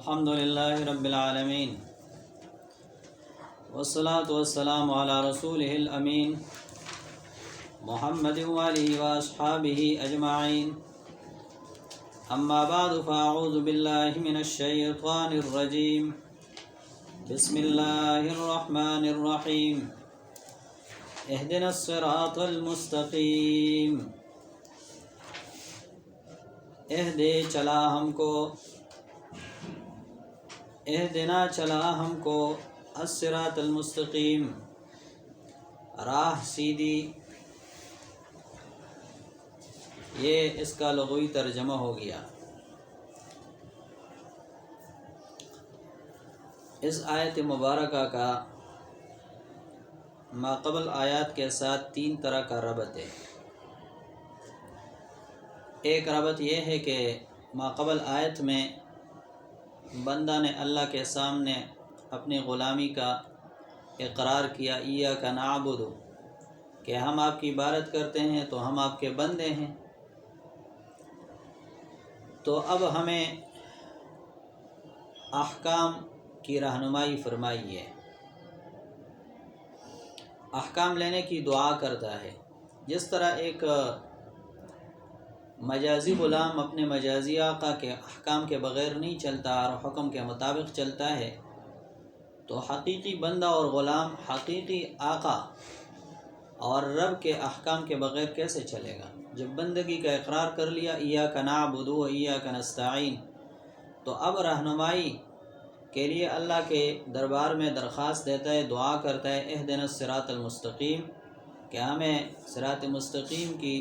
الحمد لله رب العالمين والصلاة والسلام على رسوله الأمين محمد وآله وأصحابه أجمعين أما بعد فأعوذ بالله من الشيطان الرجيم بسم الله الرحمن الرحيم اهدنا الصراط المستقيم اہدے چلا ہم کو الصراط المستقیم راہ سیدھی، یہ اس کا لغوی ترجمہ ہو گیا۔ اس آیت مبارکہ کا ماقبل آیات کے ساتھ تین طرح کا ربط ہے۔ ایک ربط یہ ہے کہ ماقبل آیت میں بندہ نے اللہ کے سامنے اپنی غلامی کا اقرار کیا، ایاک نعبد، کہ ہم آپ کی عبادت کرتے ہیں تو ہم آپ کے بندے ہیں۔ تو اب ہمیں احکام کی رہنمائی فرمائیے۔ احکام لینے کی دعا کرتا ہے۔ جس طرح ایک مجازی غلام اپنے مجازی آقا کے احکام کے بغیر نہیں چلتا اور حکم کے مطابق چلتا ہے، تو حقیقی بندہ اور غلام حقیقی آقا اور رب کے احکام کے بغیر کیسے چلے گا؟ جب بندگی کا اقرار کر لیا، ایاک نعبد و ایاک نستعین، تو اب رہنمائی کے لیے اللہ کے دربار میں درخواست دیتا ہے، دعا کرتا ہے، اہدنا الصراط المستقیم، کہ ہمیں صراط مستقیم کی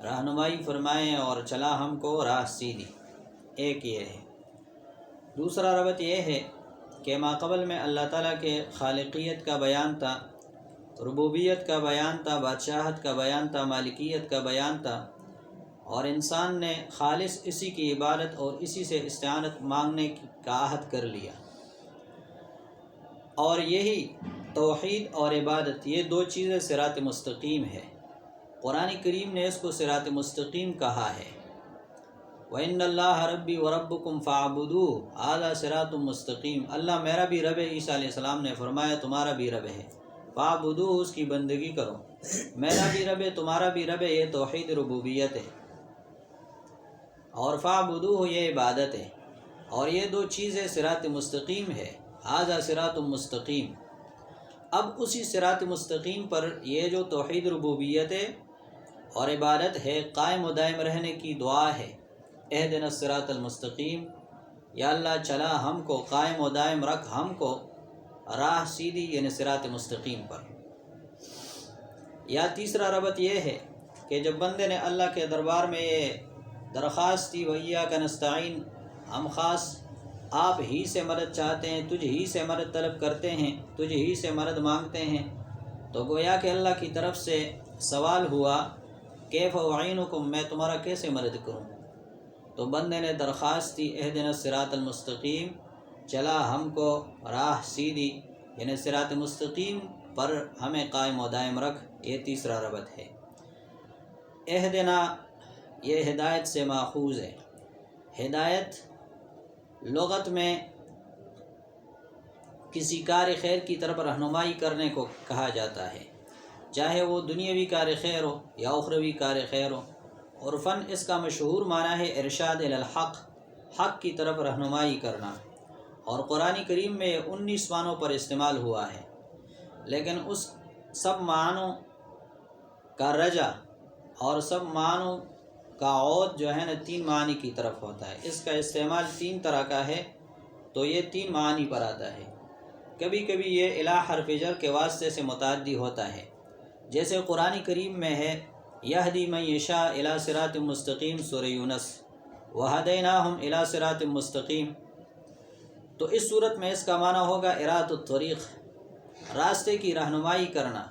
رہنمائی فرمائیں اور چلا ہم کو راہ سیدھی۔ ایک یہ ہے۔ دوسرا ربط یہ ہے کہ ماقبل میں اللہ تعالیٰ کے خالقیت کا بیان تھا، ربوبیت کا بیان تھا، بادشاہت کا بیان تھا، مالکیت کا بیان تھا، اور انسان نے خالص اسی کی عبادت اور اسی سے استعانت مانگنے کا عہد کر لیا۔ اور یہی توحید اور عبادت، یہ دو چیزیں صراط مستقیم ہے۔ قرآن کریم نے اس کو صراط مستقیم کہا ہے۔ وَإِنَّ اللَّهَ رَبِّي وَرَبُّكُمْ فَاعْبُدُوهُ هَذَا صِرَاطٌ مستقیم، اللہ میرا بھی رب ہے، عیسیٰ علیہ السلام نے فرمایا تمہارا بھی رب ہے، فَاعْبُدُوهُ، اس کی بندگی کرو، میرا بھی رب ہے تمہارا بھی رب ہے، یہ توحید ربوبیت ہے، اور فَاعْبُدُوهُ یہ عبادت ہے، اور یہ دو چیزیں صراط مستقیم ہے۔ هَذَا صِرَاطٌ مستقیم۔ اب اسی صراط مستقیم پر یہ جو توحید ربوبیت ہے اور عبادت ہے، قائم و دائم رہنے کی دعا ہے، اہدنا الصراط المستقیم، یا اللہ چلا ہم کو، قائم و دائم رکھ ہم کو راہ سیدھی، یعنی صراط مستقیم پر۔ یا تیسرا ربط یہ ہے کہ جب بندے نے اللہ کے دربار میں یہ درخواست دی، وَإِيَّاكَ نَسْتَعِينُ، ہم خاص آپ ہی سے مدد چاہتے ہیں، تجھ ہی سے مدد طلب کرتے ہیں، تجھ ہی سے مدد مانگتے ہیں، تو گویا کہ اللہ کی طرف سے سوال ہوا، کیف اعینکم، میں تمہارا کیسے مدد کروں؟ تو بندے نے درخواست دی، اہدنا الصراط المستقیم، چلا ہم کو راہ سیدھی، یعنی صراط مستقیم پر ہمیں قائم و دائم رکھ، یہ تیسرا ربط ہے۔ اہدنا یہ ہدایت سے ماخوذ ہے۔ ہدایت لغت میں کسی کار خیر کی طرف رہنمائی کرنے کو کہا جاتا ہے، چاہے وہ دنیاوی کار خیر ہو یا اخروی کار خیر ہو۔ عرفاً اس کا مشہور معنی ہے ارشاد الی الحق، حق کی طرف رہنمائی کرنا، اور قرآن کریم میں 19 معنوں پر استعمال ہوا ہے، لیکن اس سب معنوں کا رجع اور سب معنوں کا عود جو ہے نا 3 معنی کی طرف ہوتا ہے۔ اس کا استعمال 3 طرح کا ہے، تو یہ 3 معنی پر آتا ہے۔ کبھی کبھی یہ الی حرف جر کے واسطے سے متعدی ہوتا ہے، جیسے قرآن کریم میں ہے یہدی من یشاء الی صراط مستقیم، سورہ یونس، وہدیناہم الی صراط مستقیم، تو اس صورت میں اس کا معنی ہوگا ارادۃ الطریق، راستے کی رہنمائی کرنا،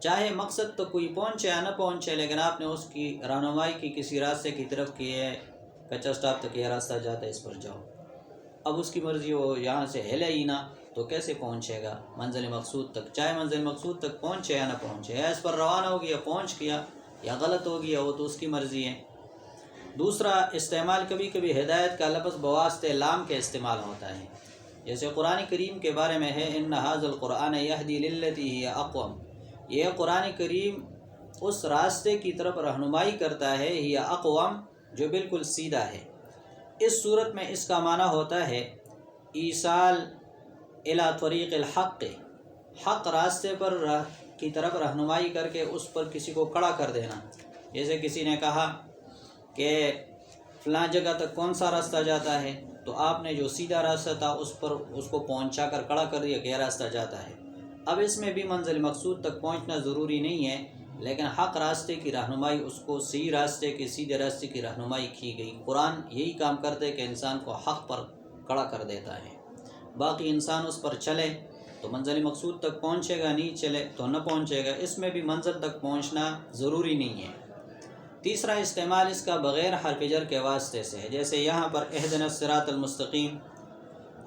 چاہے مقصد تو کوئی پہنچے یا نہ پہنچے، لیکن آپ نے اس کی رہنمائی کی کسی راستے کی طرف کہ یہ کچا سٹاپ تک یہ راستہ جاتا ہے، اس پر جاؤ۔ اب اس کی مرضی ہو یہاں سے ہلے ہی نہ، تو کیسے پہنچے گا منزل مقصود تک؟ چاہے منزل مقصود تک پہنچے یا نہ پہنچے، یا اس پر روانہ ہو گیا، پہنچ گیا، یا غلط ہو گیا، وہ تو اس کی مرضی ہے۔ دوسرا استعمال کبھی کبھی ہدایت کا لفظ بواسطہ لام کے استعمال ہوتا ہے، جیسے قرآن کریم کے بارے میں ہے ان ھذا القرآن یہدی للتی ہی اقوم، یہ قرآن کریم اس راستے کی طرف رہنمائی کرتا ہے ہی اقوم جو بالکل سیدھا ہے۔ اس صورت میں اس کا معنی ہوتا ہے ایصال الی طریق الحق، حق راستے پر کی طرف رہنمائی کر کے اس پر کسی کو کھڑا کر دینا۔ جیسے کسی نے کہا کہ فلاں جگہ تک کون سا راستہ جاتا ہے، تو آپ نے جو سیدھا راستہ تھا اس کو پہنچا کر کھڑا کر دیا کہ یہ راستہ جاتا ہے۔ اب اس میں بھی منزل مقصود تک پہنچنا ضروری نہیں ہے، لیکن حق راستے کی رہنمائی، اس کو صحیح راستے کے سیدھے راستے کی رہنمائی کی گئی۔ قرآن یہی کام کرتے کہ انسان کو حق پر کھڑا کر دیتا ہے، باقی انسان اس پر چلے تو منزل مقصود تک پہنچے گا، نہیں چلے تو نہ پہنچے گا۔ اس میں بھی منزل تک پہنچنا ضروری نہیں ہے۔ تیسرا استعمال اس کا بغیر حرف جر کے واسطے سے ہے، جیسے یہاں پر اہدنا الصراط المستقیم،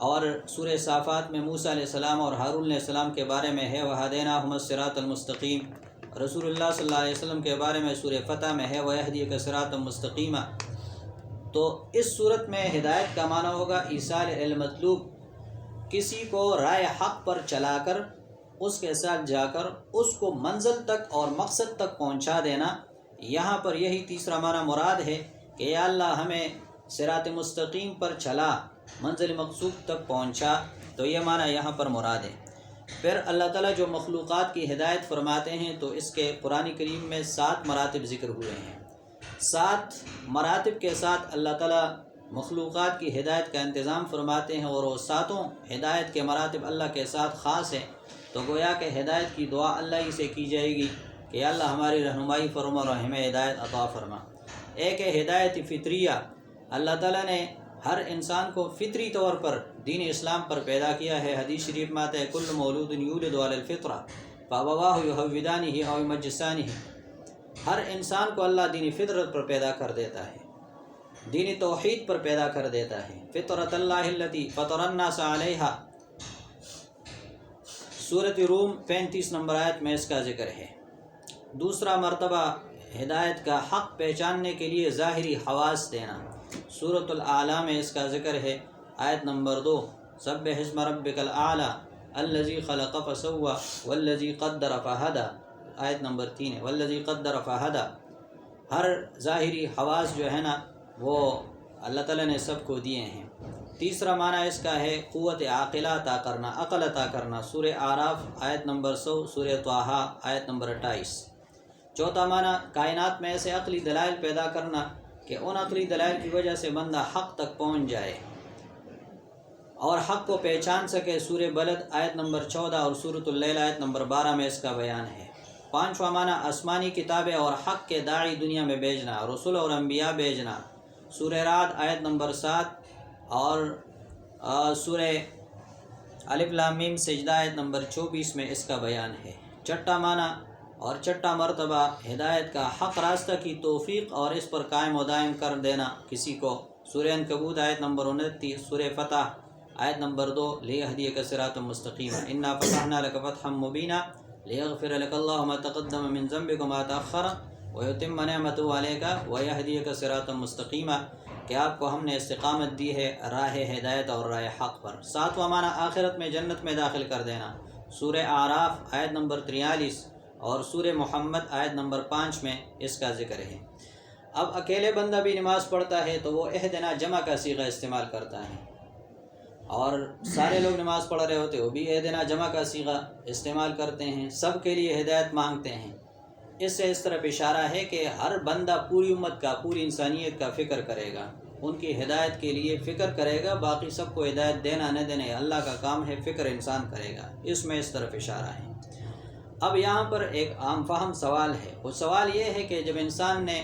اور سورہ صافات میں موسیٰ علیہ السلام اور ہارون علیہ السلام کے بارے میں ہے وَہَدَيْنَاهُمَا الصِّرَاطَ الْمُسْتَقِيمَ، رسول اللہ صلی اللہ علیہ وسلم کے بارے میں سورہ فتح میں ہے وَيَهْدِيَكَ صِرَاطًا مُسْتَقِيمًا۔ تو اس صورت میں ہدایت کا معنی ہوگا ایصال المطلوب، کسی کو رائے حق پر چلا کر اس کے ساتھ جا کر اس کو منزل تک اور مقصد تک پہنچا دینا۔ یہاں پر یہی تیسرا معنی مراد ہے کہ یا اللہ ہمیں صراط مستقیم پر چلا، منزل مقصود تک پہنچا، تو یہ معنی یہاں پر مراد ہے۔ پھر اللہ تعالیٰ جو مخلوقات کی ہدایت فرماتے ہیں تو اس کے قرآن کریم میں 7 مراتب ذکر ہوئے ہیں۔ 7 مراتب کے ساتھ اللہ تعالیٰ مخلوقات کی ہدایت کا انتظام فرماتے ہیں، اور وہ 7 ہدایت کے مراتب اللہ کے ساتھ خاص ہیں۔ تو گویا کہ ہدایت کی دعا اللہ ہی سے کی جائے گی کہ یا اللہ ہماری رہنمائی فرما اور ہمیں ہدایت عطا فرما۔ ایک ہے ہدایت فطریہ، اللہ تعالیٰ نے ہر انسان کو فطری طور پر دین اسلام پر پیدا کیا ہے۔ حدیث شریف میں آتا ہے کل مولود یولد علی الفطرہ فابواہ یہودانہ او یمجسانہ، ہر انسان کو اللہ دین فطرت پر پیدا کر دیتا ہے، دین توحید پر پیدا کر دیتا ہے۔ فطرت اللہ التی فطر الناس علیہا، سورۃ روم 35 نمبر آیت میں اس کا ذکر ہے۔ دوسرا مرتبہ ہدایت کا حق پہچاننے کے لیے ظاہری حواس دینا، سورۃ الاعلیٰ میں اس کا ذکر ہے، آیت نمبر 2 سبح اسم ربک الاعلیٰ الذی خلق فسوی والذی قدر فہدی، آیت نمبر 3 ہے والذی قدر فہدی۔ ہر ظاہری حواس جو ہے نا وہ اللہ تعالیٰ نے سب کو دیے ہیں۔ تیسرا معنی اس کا ہے قوت عاقلہ عطا کرنا، عقل عطا کرنا، سورہ اعراف آیت نمبر 100، سورہ طٰہٰ آیت نمبر 28۔ چوتھا معنی کائنات میں ایسے عقلی دلائل پیدا کرنا کہ ان عقلی دلائل کی وجہ سے بندہ حق تک پہنچ جائے اور حق کو پہچان سکے، سورہ بلد آیت نمبر 14 اور سورۃ اللیل آیت نمبر 12 میں اس کا بیان ہے۔ پانچواں معنی آسمانی کتابیں اور حق کے داعی دنیا میں بھیجنا، رسول اور انبیاء بھیجنا، سورہ رعد آیت نمبر 7 اور سورہ الف لام میم سجدہ آیت نمبر 24 میں اس کا بیان ہے۔ چھٹا معنی اور چھٹا مرتبہ ہدایت کا حق راستہ کی توفیق اور اس پر قائم و دائم کر دینا کسی کو، سورہ عنکبوت آیت نمبر 29، سورہ فتح آیت نمبر 2 لیہدیک صراطا مستقیما انا فتحنا لک فتحا مبینا لیغفر لک اللہ ما تقدم من ذنبک وما تأخر ویتم نعمته علیک ویہدیک صراطا مستقیما، کہ آپ کو ہم نے استقامت دی ہے راہ ہدایت اور راہ حق پر۔ ساتواں معنی آخرت میں جنت میں داخل کر دینا، سورہ اعراف آیت نمبر 43 اور سورہ محمد آیت نمبر 5 میں اس کا ذکر ہے۔ اب اکیلے بندہ بھی نماز پڑھتا ہے تو وہ اہدنا جمع کا صیغہ استعمال کرتا ہے، اور سارے لوگ نماز پڑھ رہے ہوتے وہ بھی اہدنا جمع کا صیغہ استعمال کرتے ہیں، سب کے لیے ہدایت مانگتے ہیں۔ اس سے اس طرف اشارہ ہے کہ ہر بندہ پوری امت کا، پوری انسانیت کا فکر کرے گا، ان کی ہدایت کے لیے فکر کرے گا، باقی سب کو ہدایت دینا نہ دینا اللہ کا کام ہے، فکر انسان کرے گا، اس میں اس طرف اشارہ ہے۔ اب یہاں پر ایک عام فہم سوال ہے، وہ سوال یہ ہے کہ جب انسان نے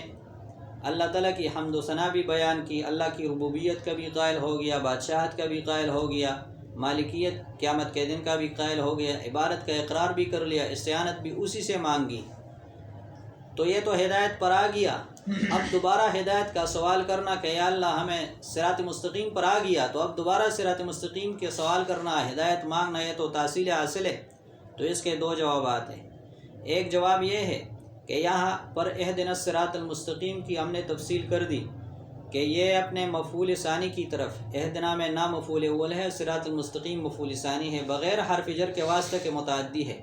اللہ تعالیٰ کی حمد و ثنا بھی بیان کی، اللہ کی ربوبیت کا بھی قائل ہو گیا، بادشاہت کا بھی قائل ہو گیا، مالکیت قیامت کے دن کا بھی قائل ہو گیا، عبادت کا اقرار بھی کر لیا، استعانت بھی اسی سے مانگی، تو یہ تو ہدایت پر آ گیا۔ اب دوبارہ ہدایت کا سوال کرنا کہ یا اللہ ہمیں صراط مستقیم پر آ گیا، تو اب دوبارہ صراط مستقیم کے سوال کرنا، ہدایت مانگنا، یہ تو تحصیل حاصل ہے۔ تو اس کے 2 جوابات ہیں۔ ایک جواب یہ ہے کہ یہاں پر اہدنا الصراط المستقیم کی ہم نے تفصیل کر دی، کہ یہ اپنے مفعول ثانی کی طرف اہدنا میں نا مفعول اول ہے، صراط المستقیم مفعول ثانی ہے، بغیر حرف جر کے واسطہ کے متعدی ہے،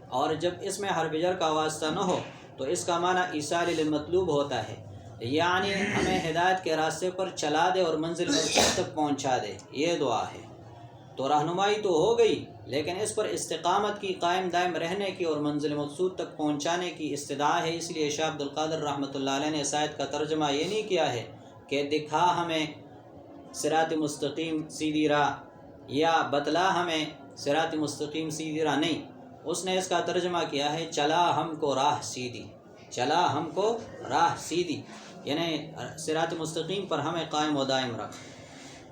اور جب اس میں حرف جر کا واسطہ نہ ہو تو اس کا معنی ایصال للمطلوب ہوتا ہے، یعنی ہمیں ہدایت کے راستے پر چلا دے اور منزل مقصود تک پہنچا دے، یہ دعا ہے۔ تو رہنمائی تو ہو گئی، لیکن اس پر استقامت کی، قائم دائم رہنے کی اور منزل مقصود تک پہنچانے کی استدعا ہے۔ اس لیے شاہ عبد القادر رحمۃ اللہ علیہ نے اس آیت کا ترجمہ یہ نہیں کیا ہے کہ دکھا ہمیں صراط مستقیم سیدھی راہ یا بتلا ہمیں صراط مستقیم سیدھی راہ، نہیں، اس نے اس کا ترجمہ کیا ہے چلا ہم کو راہ سیدھی، چلا ہم کو راہ سیدھی، یعنی صراط مستقیم پر ہمیں قائم و دائم رکھ۔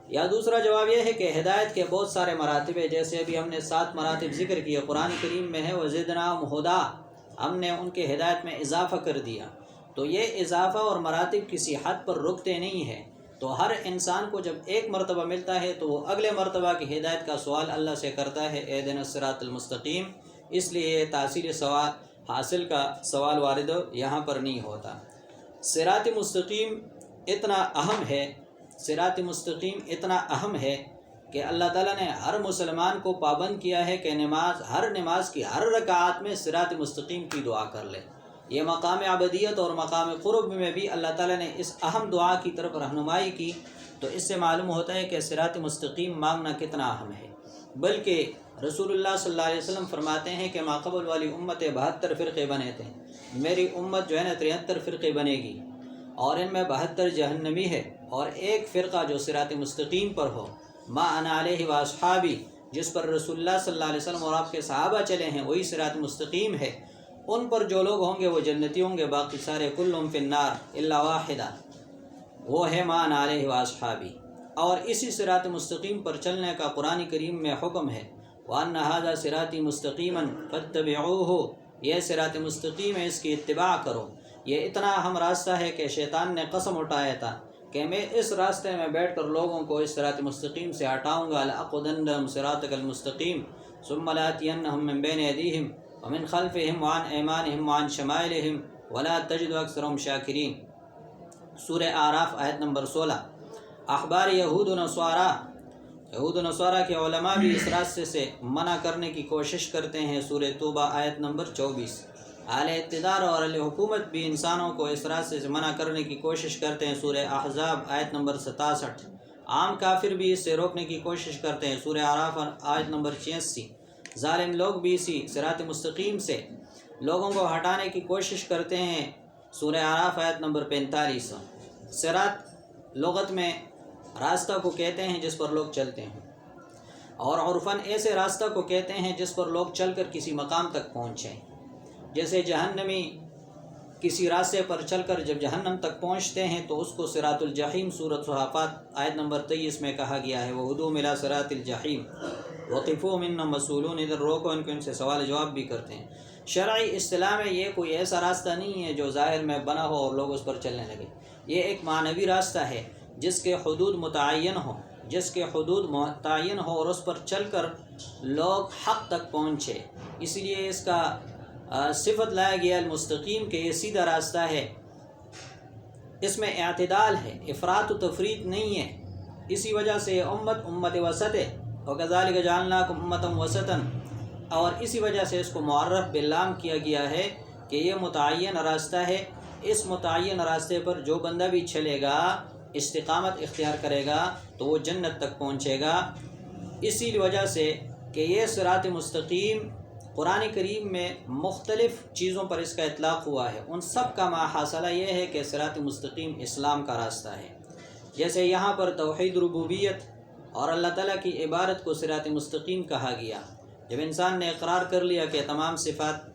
یا دوسرا جواب یہ ہے کہ ہدایت کے بہت سارے مراتب ہیں، جیسے ابھی ہم نے 7 مراتب ذکر کیے، قرآن کریم میں ہے وَزِدْنَاهُمْ هُدًى، ہم نے ان کے ہدایت میں اضافہ کر دیا۔ تو یہ اضافہ اور مراتب کسی حد پر رکتے نہیں ہیں، تو ہر انسان کو جب ایک مرتبہ ملتا ہے تو وہ اگلے مرتبہ کی ہدایت کا سوال اللہ سے کرتا ہے، اہدنا الصراط المستقیم، اس لیے یہ تحصیل سوال حاصل کا سوال وارد یہاں پر نہیں ہوتا۔ صراط مستقیم اتنا اہم ہے، صراط مستقیم اتنا اہم ہے کہ اللہ تعالیٰ نے ہر مسلمان کو پابند کیا ہے کہ ہر نماز کی ہر رکعات میں صراط مستقیم کی دعا کر لے۔ یہ مقام عبدیت اور مقام قرب میں بھی اللہ تعالیٰ نے اس اہم دعا کی طرف رہنمائی کی، تو اس سے معلوم ہوتا ہے کہ صراط مستقیم مانگنا کتنا اہم ہے۔ بلکہ رسول اللہ صلی اللہ علیہ وسلم فرماتے ہیں کہ ما قبل والی امت 72 فرقے بنے تھے، میری امت جو ہے نا 73 فرقے بنے گی، اور ان میں 72 جہنمی ہے، اور ایک فرقہ جو صراط مستقیم پر ہو، ما انا علیہ و اصحابی، جس پر رسول اللہ صلی اللہ علیہ وسلم اور آپ کے صحابہ چلے ہیں، وہی صراط مستقیم ہے، ان پر جو لوگ ہوں گے وہ جنتی ہوں گے، باقی سارے کلہم فی النار الا واحدہ، وہ ہے ما انا علیہ و اصحابی۔ اور اسی صراط مستقیم پر چلنے کا قرآن کریم میں حکم ہے، وَأَنَّ هَذَا صِرَاطِي مُسْتَقِيمًا فَاتَّبِعُوهُ، یہ صراط مستقیم ہے، اس کی اتباع کرو۔ یہ اتنا اہم راستہ ہے کہ شیطان نے قسم اٹھایا تھا کہ میں اس راستے میں بیٹھ کر لوگوں کو اس صراط مستقیم سے ہٹاؤں گا، لَأَقْعُدَنَّ لَهُمْ صِرَاطَكَ الْمُسْتَقِيمَ ثُمَّ لَآتِيَنَّهُم مِّن بَيْنِ أَيْدِيهِمْ وَمِنْ خَلْفِهِمْ وَعَنْ أَيْمَانِهِمْ وَعَنْ شَمَائِلِهِمْ وَلَا تَجِدُ أَكْثَرَهُمْ شَاكِرِينَ۔ سورہ اعراف آیت نمبر 16۔ اخبار یہود و نصارہ کے علماء بھی اس راستے سے منع کرنے کی کوشش کرتے ہیں، سورہ توبہ آیت نمبر 24۔ اہل اقتدار اور اہل حکومت بھی انسانوں کو اس راستے سے منع کرنے کی کوشش کرتے ہیں، سورہ احزاب آیت نمبر 67۔ عام کافر بھی اس سے روکنے کی کوشش کرتے ہیں، سورہ اعراف آیت نمبر 86۔ ظالم لوگ بھی اسی صراط مستقیم سے لوگوں کو ہٹانے کی کوشش کرتے ہیں، سورہ اعراف آیت نمبر 45۔ صراط لغت میں راستہ کو کہتے ہیں جس پر لوگ چلتے ہیں، اور عرفاً ایسے راستہ کو کہتے ہیں جس پر لوگ چل کر کسی مقام تک پہنچیں۔ جیسے جہنمی کسی راستے پر چل کر جب جہنم تک پہنچتے ہیں تو اس کو صراط الجحیم، سورۃ صحافات آیت نمبر 23 میں کہا گیا ہے، وَهُدُوا إِلَىٰ صِرَاطِ الْجَحِيمِ وَقِفُوهُمْ إِنَّهُمْ مَسْئُولُونَ، ادھر روکو ان کو، ان سے سوال جواب بھی کرتے ہیں۔ شرعی اصطلاح میں یہ کوئی ایسا راستہ نہیں ہے جو ظاہر میں بنا ہو اور لوگ اس پر چلنے لگے، یہ ایک معنوی راستہ ہے جس کے حدود متعین ہو، اور اس پر چل کر لوگ حق تک پہنچے، اس لیے اس کا صفت لایا گیا المستقیم کہ یہ سیدھا راستہ ہے، اس میں اعتدال ہے، افراط و تفریط نہیں ہے، اسی وجہ سے امت وسط ہے، وَكَذَلِكَ جَعَلْنَاكُمْ أُمَّةً وَسَطًا، اور اسی وجہ سے اس کو معرف باللام کیا گیا ہے کہ یہ متعین راستہ ہے، اس متعین راستے پر جو بندہ بھی چلے گا، استقامت اختیار کرے گا تو وہ جنت تک پہنچے گا۔ اسی وجہ سے کہ یہ صراط مستقیم قرآن کریم میں مختلف چیزوں پر اس کا اطلاق ہوا ہے، ان سب کا ماحصلہ یہ ہے کہ صراط مستقیم اسلام کا راستہ ہے۔ جیسے یہاں پر توحید ربوبیت اور اللہ تعالیٰ کی عبادت کو صراط مستقیم کہا گیا، جب انسان نے اقرار کر لیا کہ تمام صفات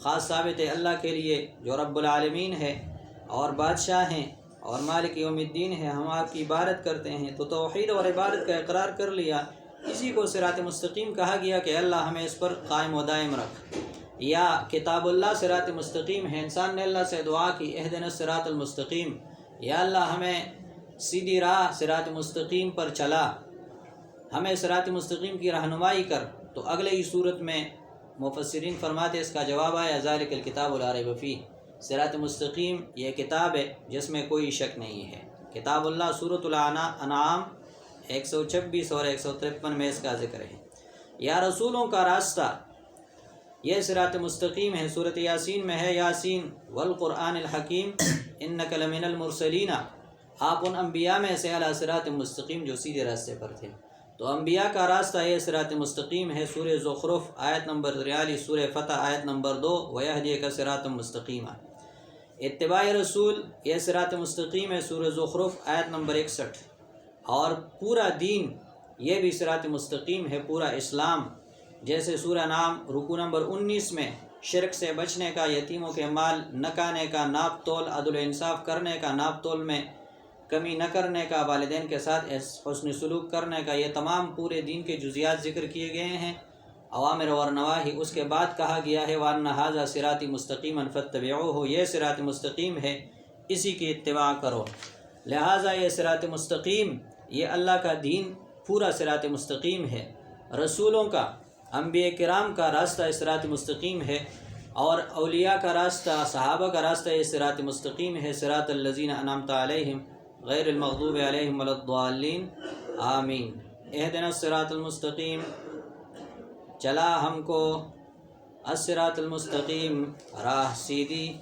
خاص ثابت ہے اللہ کے لیے جو رب العالمین ہے اور بادشاہ ہیں اور مالک یوم الدین ہے، ہم آپ کی عبادت کرتے ہیں، تو توحید اور عبادت کا اقرار کر لیا، اسی کو صراط مستقیم کہا گیا کہ اللہ ہمیں اس پر قائم و دائم رکھ۔ یا کتاب اللہ صراط مستقیم ہے، انسان نے اللہ سے دعا کی اہدنا الصراط المستقیم، یا اللہ ہمیں سیدھی راہ صراط مستقیم پر چلا، ہمیں صراط مستقیم کی رہنمائی کر، تو اگلے ہی صورت میں مفسرین فرماتے اس کا جواب آیا ذالک الکتاب لا ریب فیہ، صراط مستقیم یہ کتاب ہے جس میں کوئی شک نہیں ہے۔ کتاب اللہ سورۃ الانعام 126 اور 153 میں اس کا ذکر ہے۔ یا رسولوں کا راستہ، یہ صراط مستقیم ہے۔ سورۃ یاسین میں ہے یاسین والقرآن الحکیم انک لمن المرسلین، آپ ان انبیاء میں سے علی صراط مستقیم جو سیدھے راستے پر تھے۔ تو انبیاء کا راستہ یہ صراط مستقیم ہے۔ سورہ زخرف آیت نمبر 43، سورہ فتح آیت نمبر 2، وَيَهْدِيَكَ صِرَاطًا مُسْتَقِيمًا۔ اتباع رسول یہ صراط مستقیم ہے۔ سورہ زخرف آیت نمبر 61۔ اور پورا دین یہ بھی صراط مستقیم ہے، پورا اسلام، جیسے سورہ نام رکوع نمبر 19 میں شرک سے بچنے کا، یتیموں کے مال نہ کھانے کا، ناپ تول عدل و انصاف کرنے کا، ناپ تول میں کمی نہ کرنے کا، والدین کے ساتھ حسن سلوک کرنے کا، یہ تمام پورے دین کے جزیات ذکر کیے گئے ہیں، اوامر اور نواہی۔ اس کے بعد کہا گیا ہے وَأَنَّ هَذَا صِرَاطِي مُسْتَقِيمًا فَاتَّبِعُوهُ، یہ صراط مستقیم ہے، اسی کی اتباع کرو۔ لہٰذا یہ صراط مستقیم، یہ اللہ کا دین پورا صراط مستقیم ہے۔ رسولوں کا، انبیاء کرام کا راستہ صراط مستقیم ہے، اور اولیاء کا راستہ، صحابہ کا راستہ یہ صراط مستقیم ہے۔ صراط الذین انعمت علیہم غیر المغضوب علیہم ولا الضالین، آمین۔ اہدنا الصراط المستقیم، چلا ہم کو الصراط المستقیم، راہ سیدھی